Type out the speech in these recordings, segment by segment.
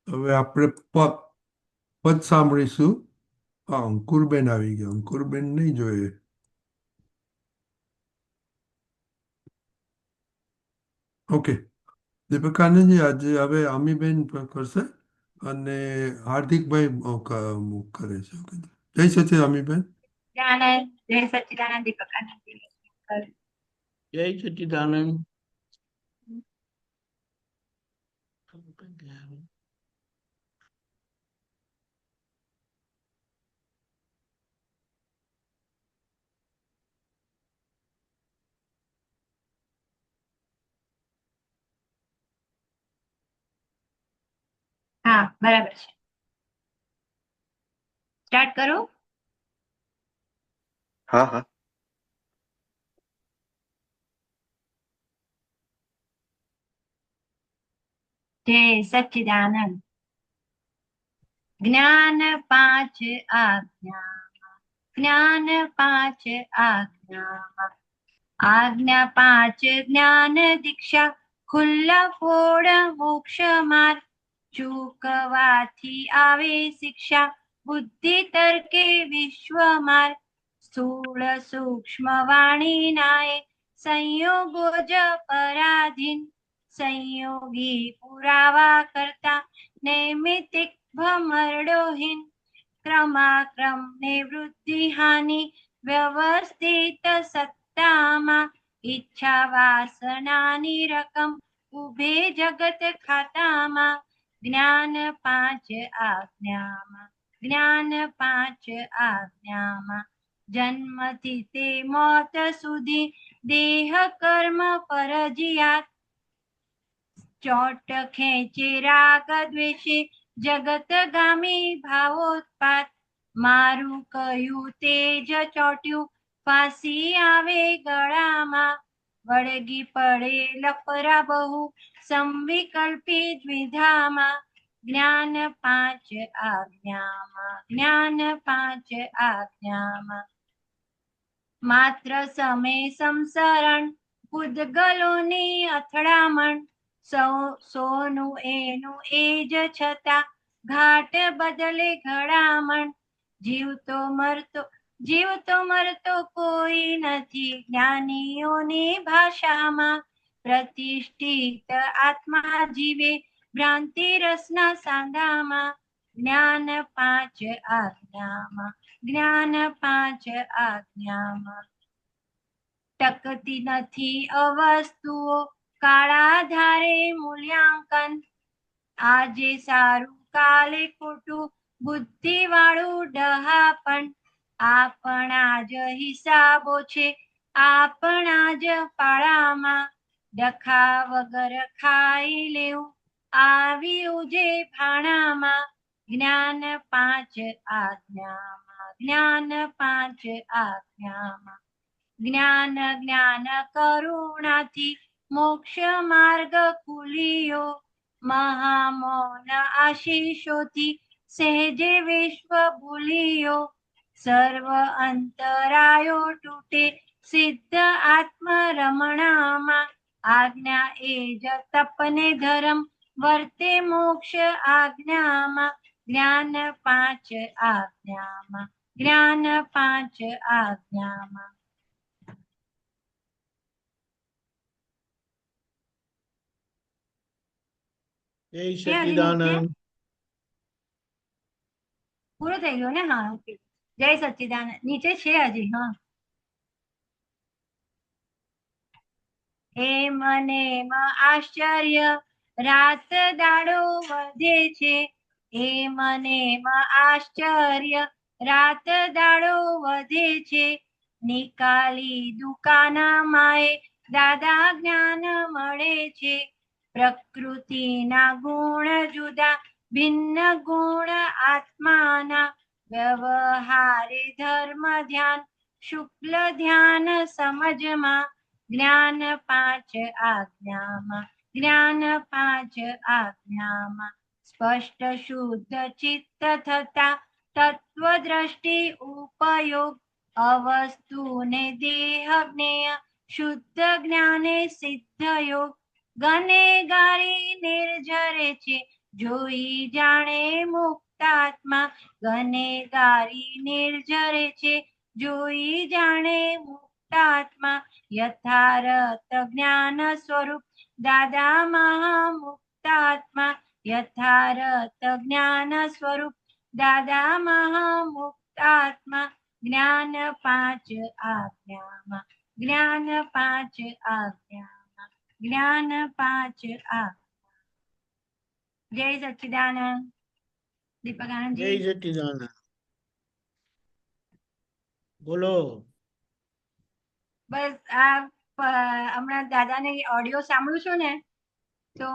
હવે આપણે પદ સાંભળીશું. હા, અંકુરબેન આવી ગયા. અંકુરબેન નહીં જોઈએ. ઓકે. દીપક આનંદજી આજે હવે અમીબેન કરશે અને હાર્દિકભાઈ કરે છે. ઓકે. જય સચિદ અમીબેન. સચ્ચિદાનંદ, જય સચ્ચિદાનંદ દીપકાનંદ. જય સચ્ચિદાનંદ. હા, બરાબર છે. સ્ટાર્ટ કરો. હા હા. જય સચ્ચિદાનંદ. જ્ઞાન પાંચ આજ્ઞામાં, જ્ઞાન પાંચ આજ્ઞામાં, આજ્ઞા પાંચ જ્ઞાન દીક્ષા, ખુલ્લા ફોડ મોક્ષ માર્ગ, ચૂકવાથી આવે શિક્ષા, બુદ્ધિ તર્કે વિશ્વ માર્ગ, સ્થૂળ સૂક્ષ્મ વાણી નાય, સંયોગો જ પરાધીન, સંયોગી પુરાવા કરતા, નૈમિતિક ભમરડોહીન, ક્રમાક્રમ નિવૃત્તિ હાનિ, વ્યવસ્થિત સત્તામાં, ઈચ્છા વાસનાની રકમ, ઉભે જગત ખાતામાં, જ્ઞાન પાંચ આજ્ઞામાં, જ્ઞાન પાંચ આજ્ઞામાં, જન્મથી તે મોત સુધી દેહ કર્મ ફરજિયાત, ચોટ ખેંચે રાગ દ્વેષે, જગતગામી ભાવોત્પાત, મારું કયું તેજ ચોટ્યું, ફાંસી આવે ગળામાં, વળગી પડે લફરા બહુ, સંવિકલ્પી દ્વિધામાં, જ્ઞાન પાંચ આજ્ઞામાં, જ્ઞાન પાંચ આજ્ઞામાં, માત્ર સમે સંસરણ, પૂદગલોની અથડામણ, સોનું એનું એ જ છતાં, ઘાટ બદલે ઘડામણ, જીવતો મરતો કોઈ નથી, જ્ઞાનીઓની ભાષામાં, પ્રતિષ્ઠિત આત્મા જીવે, ભ્રાંતિ રસના સાંધામાં, જ્ઞાન પાંચ આજ્ઞામાં, જ્ઞાન પાંચ આજ્ઞામાં, ટકતી નથી અવસ્તુઓ, કાળા ધારે મૂલ્યાંકન, આજે સારું કાલે ખોટું, બુદ્ધિ વાળું ડહાપણ, આપણા જ હિસાબો છે, આપણા જ પાળામાં, ડખા વગર ખાઈ લેવું, આવ્યું જે ભાણામાં, જ્ઞાન પાંચ આજ્ઞામાં, જ્ઞાન પાંચ આજ્ઞામાં, જ્ઞાન જ્ઞાન કરુણાથી, મોક્ષ માર્ગ ખુલ્યો, મહામૌન આશીષોથી, સહેજે વિશ્વ ભૂલ્યો, સર્વ અંતરાયો તૂટે, સિદ્ધ આત્મ રમણામાં, આજ્ઞા એ જ તપને ધર્મ, વર્તે મોક્ષ આજ્ઞામાં, જ્ઞાન પાંચ આજ્ઞામાં, જ્ઞાન પાંચ આજ્ઞામાં. જય સચ્ચિદાનંદ. પૂરો થઈ ગયો ને? હા, ઓકે. જય સચ્ચિદાનંદ. નીચે છે હજી. હા, મને આશ્ચર્ય, રાત દાડો વધે છે, મને આશ્ચર્ય, રાત દાડો વધે છે, નિકાલી દુકાના માએ, દાદા જ્ઞાન મળે છે, પ્રકૃતિના ગુણ જુદા, ભિન્ન ગુણ આત્માના, વ્યવહારે ધર્મ ધ્યાન, શુક્લ ધ્યાન સમજમાં, જ્ઞાન પાંચ આજ્ઞામાં, જ્ઞાન પાંચ આજ્ઞામાં, સ્પષ્ટ શુદ્ધ ચિત્ત થતા, તત્વદ્રષ્ટિ ઉપયોગ, અવસ્તુને દેહ જ્ઞેય, શુદ્ધ જ્ઞાને સિદ્ધ યોગ, ગને ગારી નિર્જરે છે, જોઈ જાણે મુક્તાત્મા ગનેગારી નિર્જરે છે. જોઈ જાણે મુક્તાત્મા યથાર્થ જ્ઞાન સ્વરૂપ દાદા મહામુક્તાત્મા યથાર્થ જ્ઞાન સ્વરૂપ દાદા મહામુક્તાત્મા જ્ઞાન પાંચ આજ્ઞામાં જ્ઞાન પાંચ આજ્ઞામાં જ્ઞાન પાંચ આ જય સચ્ચિદાનંદ. દીપક જય આનંદજી. સચ્ચિદાનંદ. બોલો. બસ હમણાં દાદાને ઓડિયો સાંભળું છું ને, તો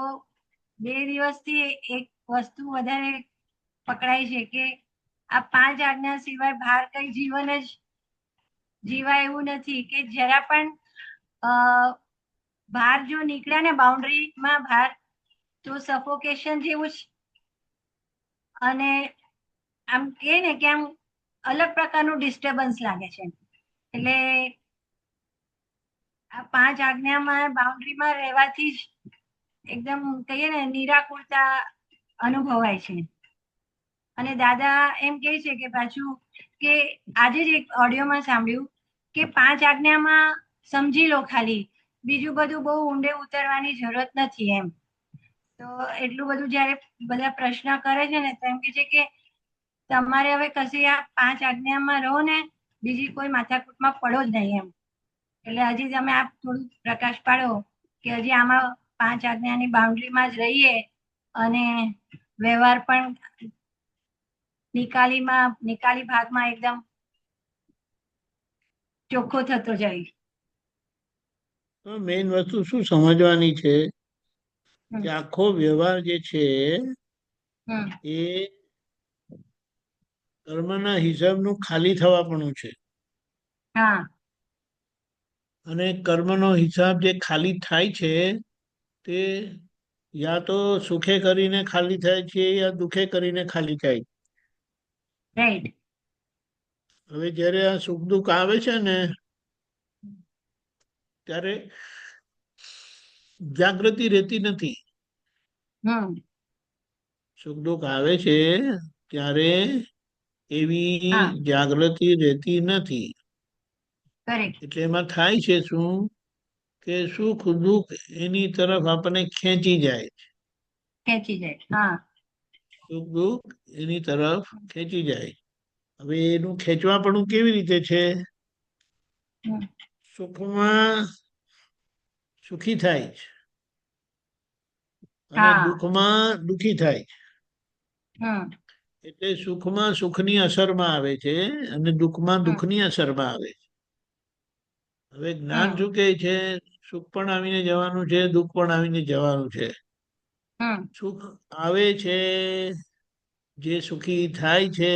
2 દિવસથી એક વસ્તુ વધારે પકડાય છે કે આ 5 આજ્ઞા સિવાય બહાર કઈ જીવન જ જીવાય એવું નથી. કે જરા પણ બહાર જો નીકળ્યા ને બાઉન્ડ્રીમાં બહાર, તો સફોકેશન જેવું જ, અને આમ કે ને કે આમ અલગ પ્રકારનું ડિસ્ટર્બન્સ લાગે છે. એટલે આ 5 આજ્ઞામાં બાઉન્ડ્રીમાં રહેવાથી જ એકદમ કહીએ ને નિરાકુરતા અનુભવાય છે. અને દાદા એમ કહે છે કે પાછું કે આજે જ એક ઓડિયોમાં સાંભળ્યું કે 5 આજ્ઞામાં સમજી લો ખાલી, બીજું બધું બહુ ઊંડે ઉતરવાની જરૂરત નથી એમ. તો એટલું બધું જ્યારે બધા પ્રશ્ન કરે છે ને, તો એમ કે છે કે તમારે હવે કશી આ 5 આજ્ઞામાં રહો ને, બીજી કોઈ માથાકૂટમાં પડો જ નહીં એમ. એટલે હજી તમે આ થોડું પ્રકાશ પાડો કે હજી આમાં 5 આજ્ઞાની બાઉન્ડ્રીમાં જ રહીએ અને વ્યવહાર પણ નિકાલી ભાગમાં એકદમ ચોખ્ખો થતો જાય. મેઇન વસ્તુ શું સમજવાની છે હમ. કે આખો વ્યવહાર જે છે હમ. એ કર્મના હિસાબનું ખાલી થવાપણું છે. હા. અને કર્મનો હિસાબ જે ખાલી થાય છે તે યા તો સુખે કરીને ખાલી થાય છે યા દુઃખે કરીને ખાલી થાય. રાઈટ. હવે જ્યારે આ સુખ દુઃખ આવે છે ને, ત્યારે જાગૃતિ રહેતી નથી. હમ. સુખ દુઃખ આવે છે ત્યારે એવી હા. જાગૃતિ રહેતી નથી. કરેક્ટ. એટલે એમાં થાય છે શું કે સુખ દુઃખ એની તરફ આપણને ખેંચી જાય. ખેંચી જાય. હા. સુખ દુઃખ એની તરફ ખેંચી જાય. હવે એનું ખેંચવાપણું કેવી રીતે છે? હમ. સુખમાં સુખી થાય છે અને હા. દુઃખમાં દુઃખી થાય છે. હમ. એટલે સુખમાં સુખની અસરમાં આવે છે અને દુઃખમાં હમ. દુઃખની અસરમાં આવે છે. હવે જ્ઞાન હમ. શું કહે છે? સુખ પણ આવીને જવાનું છે, દુઃખ પણ આવીને જવાનું છે. હમ. સુખ આવે છે, જે સુખી થાય છે,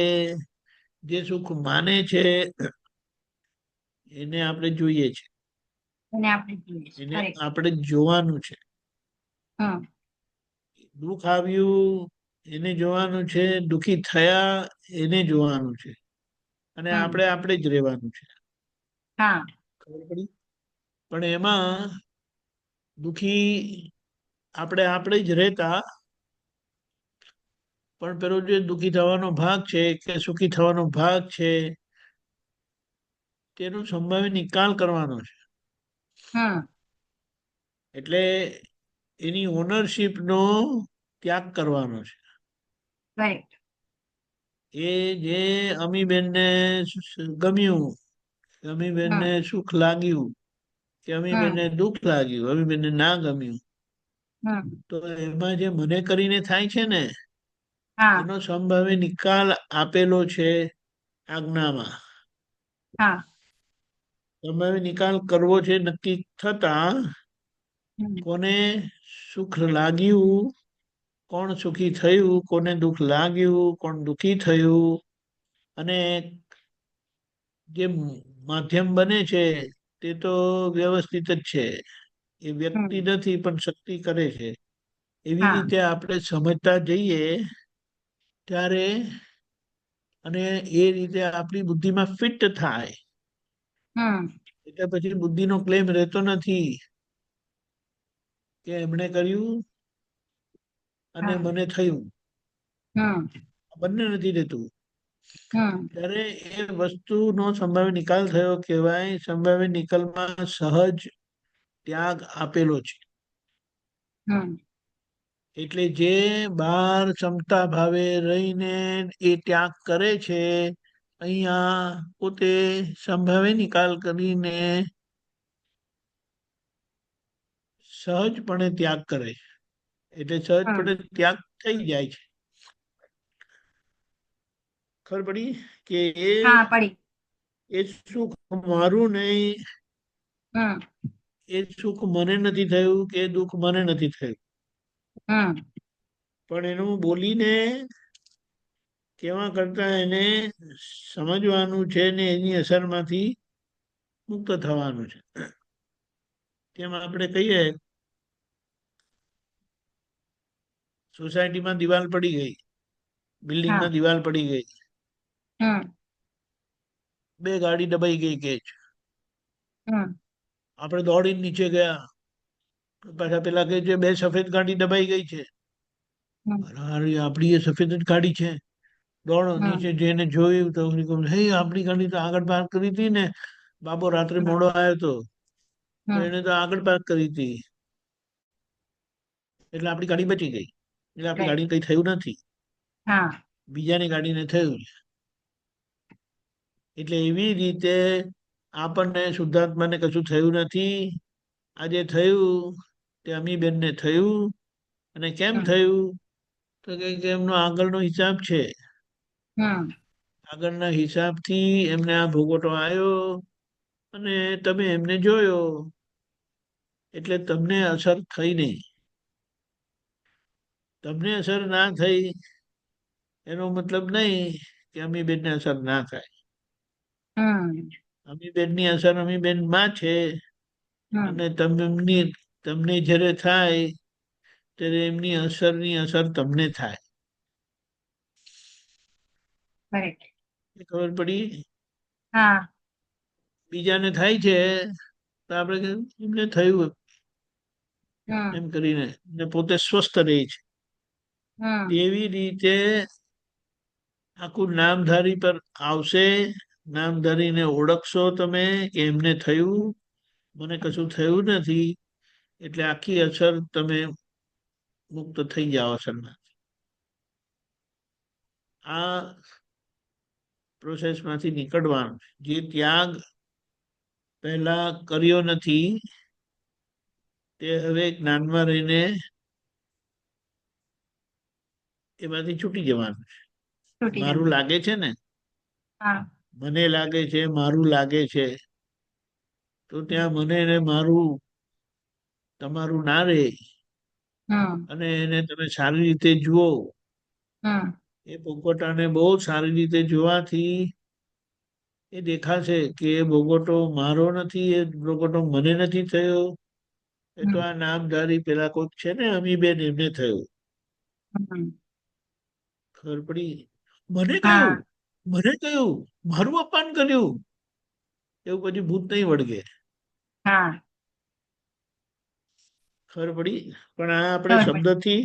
જે સુખ માને છે, એને આપણે જોઈએ છે, અને આપણે જોઈએ છે. એને કરેક્ટ. આપણે જોવાનું છે. હમ. દુઃખ આવ્યું એને જોવાનું છે, દુઃખી થયા એને જોવાનું છે, અને હમ. આપણે જ રહેવાનું છે. હા. ખબર પડી? પણ એમાં દુઃખી આપણે જ રહેતા, પણ પેલો જે દુઃખી થવાનો ભાગ છે કે સુખી થવાનો ભાગ છે તેનો સંભાવી નિકાલ કરવાનો છે. હમ. એટલે એની ઓનરશીપનો ત્યાગ કરવાનો છે. કરેક્ટ. એ જે અમીબેનને ગમ્યું, અમીબેનને હમ. સુખ લાગ્યું કે અમીબેનને હમ. દુઃખ લાગ્યું, અમીબેનને ના ગમ્યું, હમ. તો એમાં જે મને કરીને થાય છે ને, હા. એનો સંભાવી નિકાલ આપેલો છે આજ્ઞામાં. હા. સંભાવી નિકાલ કરવો છે નક્કી થતા હમ. કોને સુખ લાગ્યું, કોણ સુખી થયું, કોને દુઃખ લાગ્યું, કોણ દુઃખી થયું, અને જે માધ્યમ બને છે તે તો વ્યવસ્થિત જ છે. એ વ્યક્તિ હમ. નથી પણ શક્તિ કરે છે. એવી હા. રીતે આપણે સમજતા જઈએ ત્યારે, અને એ રીતે આપણી બુદ્ધિમાં ફિટ થાય હમ. એટલે પછી બુદ્ધિનો ક્લેમ રહેતો નથી કે એમણે કર્યું અને હા. મને થયું, હમ બંને નથી રહેતું. હમ ત્યારે એ વસ્તુનો સંભાવ્ય નિકાલ થયો કહેવાય. સંભાવ્ય નિકાલમાં સહજ ત્યાગ આપેલો છે. હમ એટલે જે બહાર ક્ષમતા ભાવે રહીને એ ત્યાગ કરે છે, અહીંયા પોતે સંભાવ્ય નિકાલ કરીને સહજપણે ત્યાગ કરે છે. એટલે હમ સહજપણે ત્યાગ થઈ જાય છે. ખબર પડી કે હા પડી. એ સુખ મારું નહીં, હમ એ સુખ મને નથી થયું કે દુઃખ મને નથી થયું, હમ પણ એનું બોલીને કેવા કરતા એને સમજવાનું છે ને એની અસરમાંથી મુક્ત થવાનું છે. તેમ આપણે કહીએ સોસાયટીમાં દિવાલ પડી ગઈ, હા. બિલ્ડિંગમાં દિવાલ પડી ગઈ, હમ 2 ગાડી દબાઈ ગઈ કે હમ આપણે દોડીને નીચે ગયા, પાછા પેલા કે છે 2 સફેદ ગાડી દબાઈ ગઈ છે. હમ અરે આપણી એ સફેદ જ ગાડી છે. દોડો હમ નીચે જઈને જોયું તો હે આપણી ગાડી તો આગળ પાર્ક કરી હતી ને, બાબો રાત્રે હમ મોડો આવ્યો તો હમ એને તો આગળ પાર્ક કરી હતી, એટલે આપણી ગાડી બચી ગઈ. એટલે આપણી રાઈટ. ગાડી કઈ થયું નથી, હા. બીજાની ગાડીને થયું છે. એટલે એવી રીતે આપણને શુદ્ધાત્માને કશું થયું નથી. આજે થયું તે અમીબેનને થયું. અને કેમ હમ થયું તો કે એમનો આગળનો હિસાબ છે. હમ આગળના હિસાબથી એમને આ ભોગવટો આવ્યો અને તમે એમને જોયો એટલે તમને અસર થઈ નહીં. તમને અસર ના થઈ એનો મતલબ નહીં કે અમીબેનને અસર ના થાય. હમ અમીબેનની અસર અમીબેનમાં છે, હમ અને તમને જ્યારે થાય ત્યારે એમની અસરની અસર તમને થાય. કરેક્ટ. એ ખબર પડી? હા. બીજાને થાય છે તો આપણે કહીએ, એમને થયું હમ એમ કરીને ને પોતે સ્વસ્થ રહે છે. હમ તેવી રીતે આખું નામધારી પર આવશે. નામધારીને ઓળખશો તમે કે એમને થયું, મને કશું થયું નથી, એટલે આખી અસર તમે મુક્ત થઈ જાઓ અસરના. આ પ્રોસેસમાંથી નીકળવાનું. જે ત્યાગ પહેલા કર્યો નથી તે હવે જ્ઞાનમાં રહીને એમાંથી છૂટી જવાનું છે. તૂટી મારું જવાનું. લાગે છે ને, હા. મને લાગે છે, મારું લાગે છે, તો ત્યાં મને ને મારું તમારું ના રહે, હમ અને એને તમે સારી રીતે જુઓ. હમ એ ભોગવટાને બહુ સારી રીતે જોવાથી એ દેખાશે કે એ ભોગવટો મારો નથી, એ ભોગવટો મને નથી થયો, એ તો હમ આ નામધારી પેલા કોઈક છે ને અમીબેન એમને થયું. હમ ખબર પડી? મને હા. કયું, મને કયું, મારું અપમાન કર્યું, એવું પછી ભૂત નહીં વળગે. હા. ખબર પડી? પણ આ આપણે ખબર પડી. શબ્દથી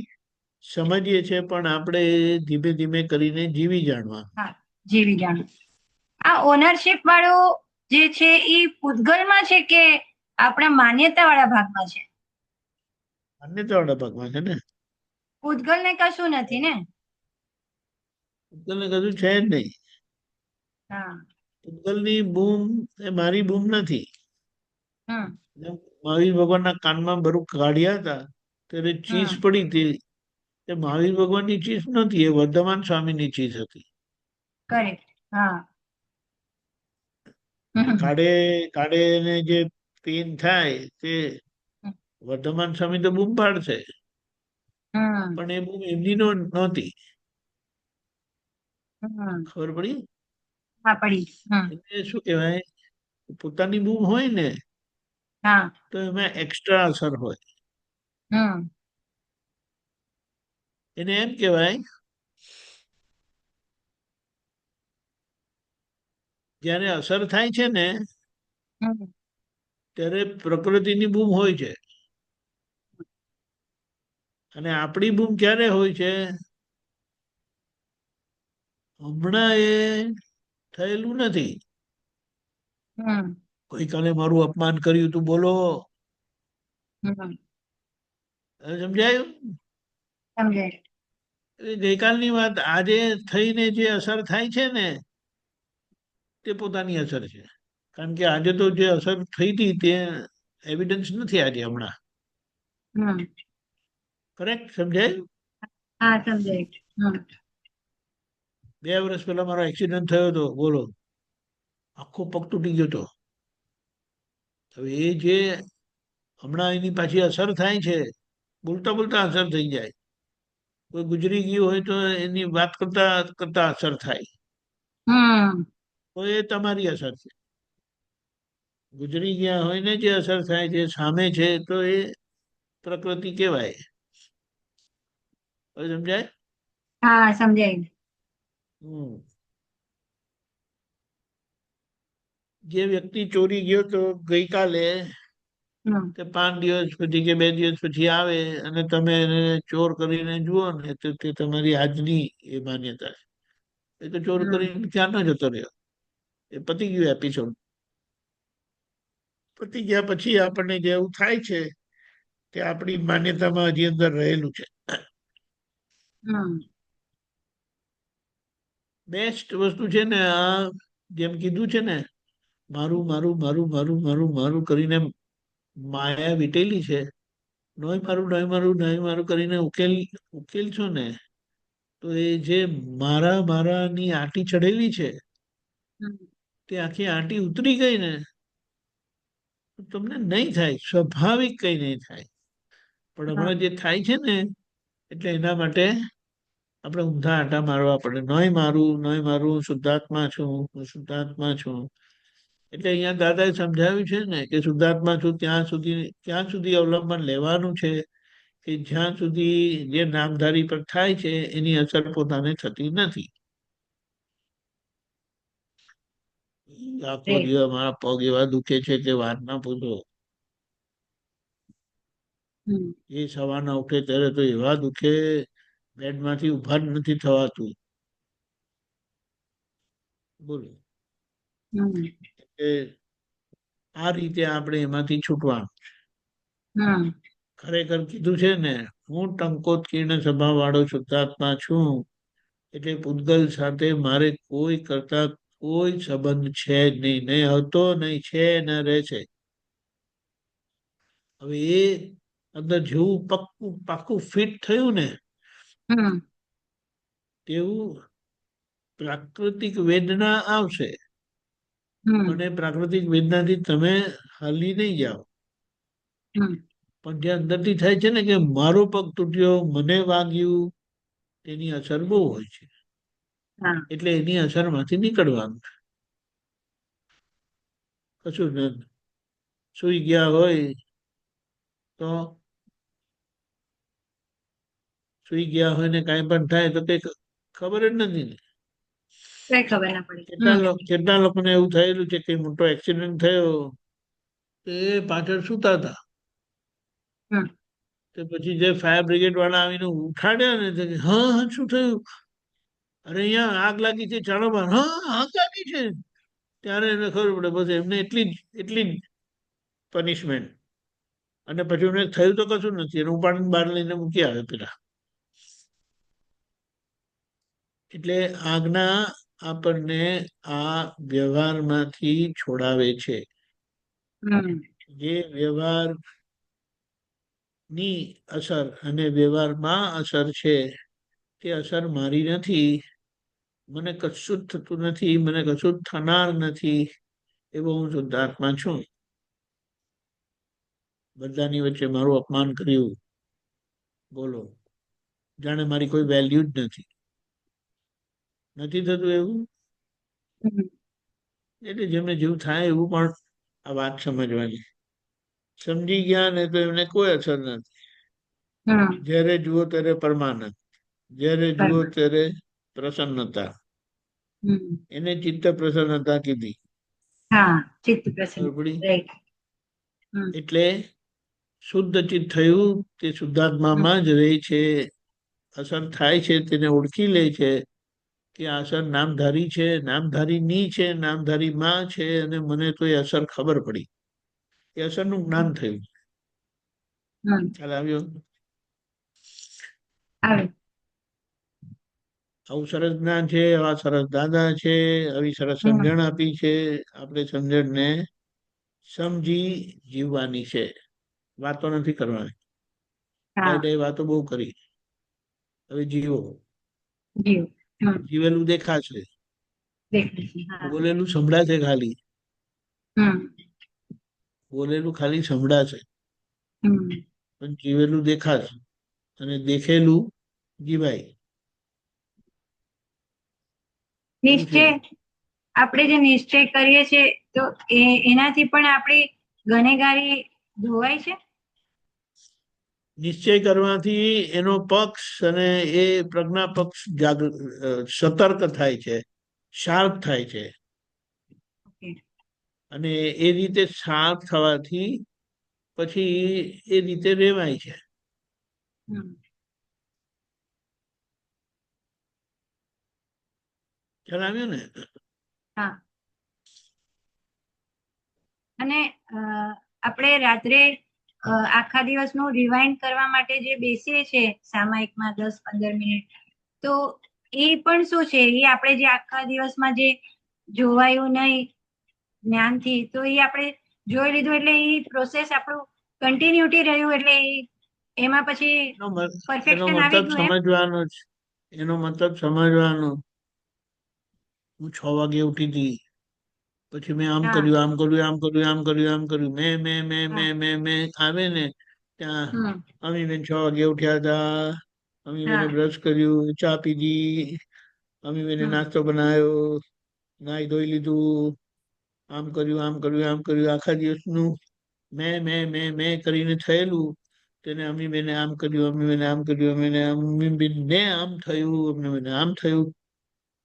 સમજીએ છીએ, પણ આપણે ધીમે ધીમે કરીને જીવી જાણવાનું. હા. જીવી જાણો. આ ઓનરશિપ વાળું જે છે એ પૂતગલમાં છે કે આપણા માન્યતા વાળા ભાગમાં છે? માન્યતાવાળા ભાગમાં છે ને. પૂતગલ ને કશું નથી ને? પૂતગલને કશું છે જ નહીં. હા. પૂતગલની બૂમ એ મારી બૂમ નથી. હમ જેમ મહાવીર ભગવાનના કાનમાં બધું કાઢ્યા હતા ત્યારે ચીસ હમ પડી હતી, એ મહાવીર ભગવાનની ચીસ નહોતી, એ વર્ધમાન સ્વામીની ચીસ હતી. કરેક્ટ. હા. હમ કાઢે કાઢે ને જે પેન થાય તે વર્ધમાન સ્વામી તો બૂમ પાડશે, હમ પણ એ બૂમ એમની નહોતી. હમ ખબર પડી? હા પડી. એટલે શું કહેવાય, પોતાની બૂમ હોય ને હા. તો એમાં એક્સ્ટ્રા અસર હોય. હમ એને એમ કહેવાય, જ્યારે અસર થાય છે ને હમ ત્યારે પ્રકૃતિની બૂમ હોય છે, અને આપણી ભૂલ ક્યારે હોય છે? હમણાં એ થયેલું નથી. હમ ગઈકાલે મારું અપમાન કર્યું તું, બોલો. હમ હવે સમજાયું? સમજાય. એ ગઈકાલની વાત આજે થઈને જે અસર થાય છે ને, તે પોતાની અસર છે. કારણ કે આજે તો જે અસર થઈ હતી તે એવિડન્સ નથી આજે હમણાં. હમ કરેક્ટ? સમજાયું? હા સમજાય. 2 વર્ષ પહેલા મારો એક્સિડન્ટ થયો હતો, બોલો. આખો પગ તૂટી ગયો હતો. હવે એ જે હમણાં એની પાછી અસર થાય છે, બોલતા બોલતા અસર થઈ જાય. કોઈ ગુજરી ગયું હોય તો એની વાત કરતા કરતા અસર થાય, હમ તો એ તમારી અસર છે. ગુજરી ગયા હોય ને જે અસર થાય છે સામે છે, તો એ પ્રકૃતિ કહેવાય. હવે સમજાય? હા સમજાય. હમ જે વ્યક્તિ ચોરી ગયો તો ગઈકાલે, હમ તે 5 દિવસ પછી કે 2 દિવસ પછી આવે અને તમે એને ચોર કરીને જુઓ ને, તો તે તમારી આજની એ માન્યતા છે. એ તો ચોર હમ કરીને ક્યાંનો જતો રહ્યો, એ પતી ગયું એપિસોડ. પતી ગયા પછી આપણને જે એવું થાય છે તે આપણી માન્યતામાં હજી અંદર રહેલું છે. હમ બેસ્ટ વસ્તુ છે ને આ, જેમ કીધું છે ને, મારું મારું મારું મારું મારું મારું કરીને માયા વીટેલી છે. નોય મારું નોય મારું નોય મારું કરીને ઉકેલ છો ને, તો એ જે મારા મારાની આંટી ચડેલી છે, હમ તે આખી આંટી ઉતરી ગઈ ને, તો તમને નહીં થાય, સ્વાભાવિક કઈ નહીં થાય. પણ હા હમણાં જે થાય છે ને, એટલે એના માટે આપણે ઊંધા આંટા મારવા પડે. નોય મારું નોય મારું, હું શુદ્ધાત્મા છું, હું શુદ્ધાત્મા છું. એટલે અહીંયા દાદાએ સમજાવ્યું છે ને કે શુદ્ધાત્મા છું ત્યાં સુધી અવલંબન લેવાનું છે કે જ્યાં સુધી જે નામધારી પર થાય છે એની અસર પોતાને થતી નથી. આખો great. દિવસ મારા પગ એવા દુખે છે કે વાત ના પૂછો. હમ એ સવારના ઉઠે ત્યારે તો એવા દુખે, બેડમાંથી ઉભા જ નથી થવાતું, બોલો. હમ એ આ રીતે આપણે એમાંથી છૂટવાનું. હમ ખરેખર કીધું છે ને, હું ટંકોત્કીર્ણ સ્વભાવ વાળો શુદ્ધાત્મા છું. એટલે પૂતગલ સાથે મારે કોઈ કરતા કોઈ સંબંધ છે જ નહીં, નહીં હતો, નહીં છે, ન રહેશે. હવે એ અંદર જેવું પાક્કું ફિટ થયું ને, હમ તેવું પ્રાકૃતિક વેદના આવશે. હમ પણ એ પ્રાકૃતિક વેદનાથી તમે હાલી નહીં જાઓ. હમ પણ જે અંદરથી થાય છે ને કે મારો પગ તૂટ્યો, મને વાગ્યું, તેની અસર બહુ હોય છે. હા એટલે એની અસરમાંથી નીકળવાનું. કશું સુઈ ગયા હોય તો સુઈ ગયા હોય ને કાંઈ પણ થાય તો કઈ ખબર જ નથી ને. કઈ ખબર ના પડી. કેટલા લોકોને એવું થયેલું છે કે મોટો એક્સિડન્ટ થયો, તે પાછળ સુતા હતા. હમ તો પછી જે ફાયર બ્રિગેડ વાળા આવીને ઉઠાડ્યા ને, તો હા હા શું થયું? અરે અહીંયા આગ લાગી છે, ચાલો બહાર. હા આગ લાગી છે. ત્યારે એને ખબર પડે, બસ એમને એટલી જ પનિશમેન્ટ. અને પછી એમને થયું તો કશું નથી, એને ઉપાડીને બહાર લઈને મૂકી આવે પેલા. એટલે આજ્ઞા આપણને આ વ્યવહારમાંથી છોડાવે છે. હમ જે વ્યવહાર ની અસર અને વ્યવહારમાં અસર છે, તે અસર મારી નથી, મને કશું જ થતું નથી, મને કશું જ થનાર નથી, એવો હું શુદ્ધાત્મા છું. બધાની વચ્ચે મારું અપમાન કર્યું, બોલો, જાણે મારી કોઈ વેલ્યુ જ નથી થતું એવું. હમ એટલે જેમને જેવું થાય એવું પણ આ વાત સમજવાની. સમજી ગયા ને તો એમને કોઈ અસર નથી. હમ જ્યારે જુઓ ત્યારે પરમાનંદ, જ્યારે જુઓ બરાબર. ત્યારે પ્રસન્નતા. હમ એને ચિત્ત પ્રસન્નતા કીધી. હા ચિત્ત પ્રસન્ન. ખબર પડી? રાઈટ. હમ એટલે શુદ્ધ ચિત્ત થયું તે શુદ્ધાત્મામાં જ રહે છે. અસર થાય છે તેને ઓળખી લે છે કે આ અસર નામધારી છે, નામધારી ની છે, નામધારી માં છે, અને મને તો એ અસર ખબર પડી. એ અસરનું જ્ઞાન થયું. હમ ખ્યાલ આવ્યો? આવે. આવું સરસ જ્ઞાન છે, આવા સરસ દાદા છે, આવી સરસ હમ સમજણ આપી છે. આપણે સમજણને સમજી જીવવાની છે, વાતો નથી કરવાની. હા ડાય વાતો બહુ કરી, હવે જીવો. જીવ. જીવેલું દેખાશે, દેખાય છે. હા. બોલેલું સંભળાશે, ખાલી હમ બોલેલું ખાલી સંભળાશે, હમ પણ જીવેલું દેખાશે અને દેખેલું જીવાય. એવું છે. નિશ્ચય, આપણે જે નિશ્ચય કરીએ છીએ તો એનાથી પણ આપણી ગુનેગારી ધોવાય છે. નિશ્ચય કરવાથી એનો પક્ષ અને એ પ્રજ્ઞા પક્ષ સતર્ક થાય છે, શાર્પ થાય છે. ઓકે. અને એ રીતે શાર્પ થવાથી પછી એ રીતે રેવાય છે. હમ ખ્યાલ આવ્યો ને? હા. અને આપણે રાત્રે આખા દિવસનું રિવાઇન્ડ કરવા માટે જે બેસીએ છીએ સામાયિકમાં 10-15 મિનિટ, તો એ પણ શું છે? એ આપણે જે આખા દિવસમાં જે જોવાયું નહીં જ્ઞાનથી, તો એ આપણે જોઈ લીધું એટલે એ પ્રોસેસ આપણું કન્ટિન્યુટી રહ્યું, એટલે એમાં પછી એનો પરફેક્શન આવી મતલબ ગયું એમ. સમજવાનો જ. એનો મતલબ સમજવાનો. હું 6 વાગે ઉઠી હતી, પછી મેં આમ હા. કર્યું, આમ કર્યું, આમ કર્યું, આમ કર્યું, આમ કર્યું, હા. મેં આવે ને ત્યાં હમ અમીબેન 6 વાગે ઉઠ્યા હતા. અમીબેને હા. બ્રશ કર્યું, ચા પીધી, અમીબેને હમ નાસ્તો બનાવ્યો, નાહી ધોઈ લીધું, આમ કર્યું, આમ કર્યું, આમ કર્યું. આખા દિવસનું મેં કરીને થયેલું તેને અમીબેને આમ કર્યું, અમીબેને આમ કર્યું, અમીબેનને આમ થયું, અમીબેને આમ થયું.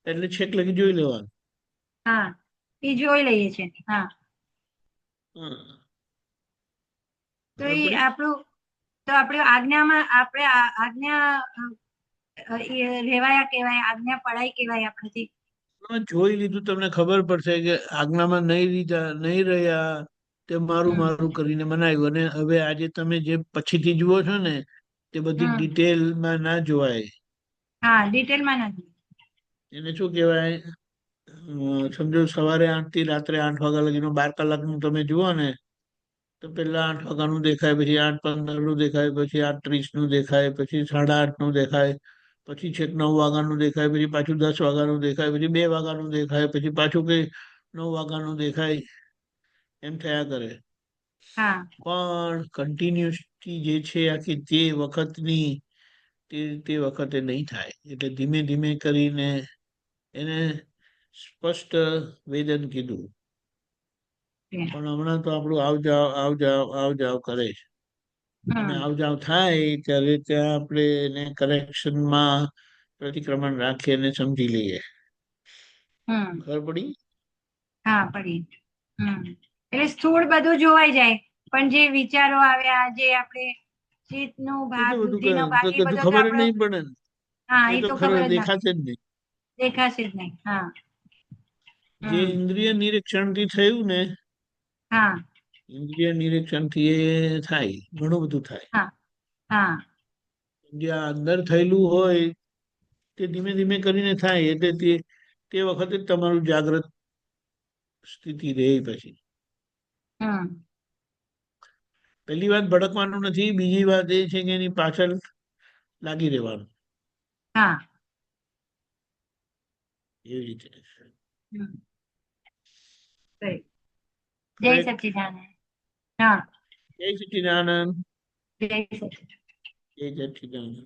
એટલે છેક લગી જોઈ લેવાનું. હા, એ જોઈ લઈએ છે. હા. હા, તો ખબર એ પડી? આપણું, તો આપણે આજ્ઞામાં, આપણે આજ્ઞા રેવાયા કહેવાય, આજ્ઞા પડાય કહેવાય આપણાથી. જોઈ લીધું, તમને ખબર પડશે કે આજ્ઞામાં નહીં રહ્યા, તે મારું હમ મારું કરીને બનાવ્યું. અને હવે આજે તમે જે પછીથી જુઓ છો ને, તે બધી હમ ડિટેલમાં ના જોવાય. હા, ડિટેલમાં નથી. એને શું કહેવાય? સમજો સવારે 8 થી રાત્રે 8 વાગ્યા લગીનો 12 કલાકનું તમે જુઓ ને, તો પેલા 8 વાગ્યાનું દેખાય, પછી 8:15 દેખાય, પછી 8:30 દેખાય, પછી 8:30 દેખાય, પછી છેક 9 વાગ્યાનું દેખાય, પછી પાછું 10 વાગ્યાનું દેખાય, પછી 2 વાગ્યાનું દેખાય, પછી પાછું કઈ 9 વાગ્યાનું દેખાય. એમ થયા કરે. હા. પણ કન્ટિન્યુટી જે છે આખી તે વખતની, તે વખતે નહીં થાય. એટલે ધીમે ધીમે કરીને એને સ્પષ્ટ વેદન કીધું. પણ હમણાં તો આપણું આવ જાવ કરે છે. અને હમ આવ થાય ત્યારે ત્યાં આપણે એને કરેક્શનમાં પ્રતિક્રમણ રાખી અને સમજી લઈએ. હમ ખબર પડી? હા, પડી. એટલે સ્થૂળ બધું જોવાઈ જાય, પણ જે વિચારો આવ્યા, જે આપણે ચિત્તનો એ તો ભાગ, બધું બુદ્ધિનો ભાગ, એ કશું બધો તો ખબર જ આપણો. નહીં પડે ને. હા, એ એ તો તો ખબર ખબર જ ના દેખાશે પડે, જ નહીં. દેખાશે જ નહીં. હા. જે હમ ઇન્દ્રિય નિરીક્ષણથી થયું ને, હા. ઇન્દ્રિય નિરીક્ષણથી એ થાય, ઘણું બધું થાય. હા. હા. જે આ અંદર થયેલું હોય તે ધીમે ધીમે કરીને થાય. એટલે તે વખતે જ તમારું જાગ્રત સ્થિતિ રહે. પછી હમ પહેલી વાત ભડકવાનું નથી, બીજી વાત એ છે કે એની પાછળ લાગી રહેવાનું. હા. એવી રીતે. હમ સही. જય કરેક્ટ. સચ્ચિદાનંદ. હા. જય સચ્ચિદાનંદ. જય સચ્ચિદાનંદ. જય સચ્ચિદાનંદ.